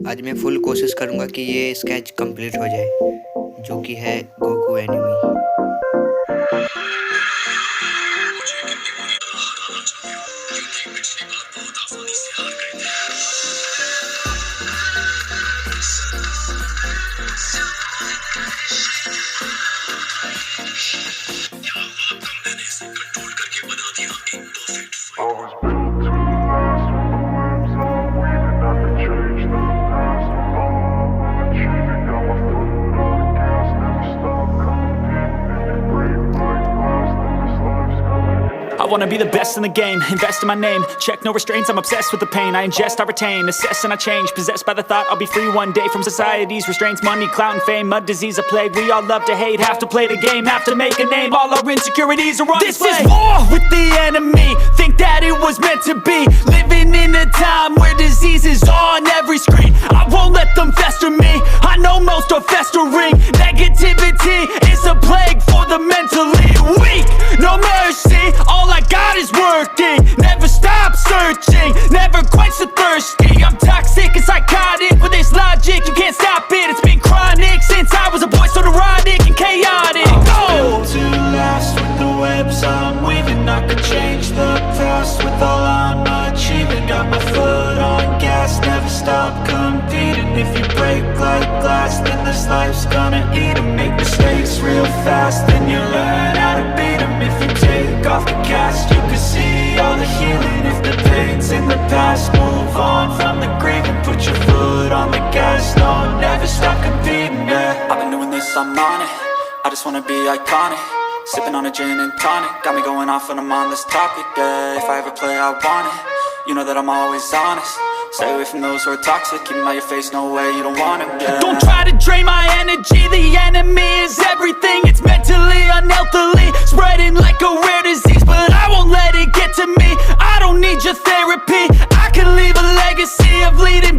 आज मैं फुल कोशिश करूँगा कि ये स्केच कंप्लीट हो जाए, जो कि है Goku enemy. I wanna be the best in the game, invest in my name. Check no restraints, I'm obsessed with the pain. I ingest, I retain, assess and I change. Possessed by the thought I'll be free one day from society's restraints. Money, clout and fame, mud, disease, a plague. We all love to hate, have to play the game, have to make a name. All our insecurities are on display. This is war with the enemy, think that it was meant to be. Living in a time where disease is on every screen. I won't let them fester me, I know most are festering. Negativity is a plague for the mentally weak. No mercy, all I got is working. Never stop searching, never quite so thirsty. I'm toxic and psychotic, but there's logic, you can't stop it. It's been chronic since I was a boy, so neurotic and chaotic. Built to last with the webs I'm weaving. I could change the past with all I'm achieving. Got my foot on gas, never stop competing. If you break like glass, then this life's gonna eat 'em. Make mistakes real fast, then you learn how to beat 'em. If you take off the cast, you can see all the healing. If the pain's in the past, move on from the grave and put your foot on the gas. No, never stop competing, yeah. I've been doing this, I'm on it. I just wanna be iconic. Sipping on a gin and tonic, got me going off when I'm on this topic, yeah. If I ever play, I want it. You know that I'm always honest. Stay away from those who are toxic. Keep them out your face, no way, you don't want it, yeah. Don't try to drain my energy, the enemy is everything. It's mentally, unhealthily, spreading like a rare disease. But I won't let it get to me, I don't need your therapy. I can leave a legacy of leading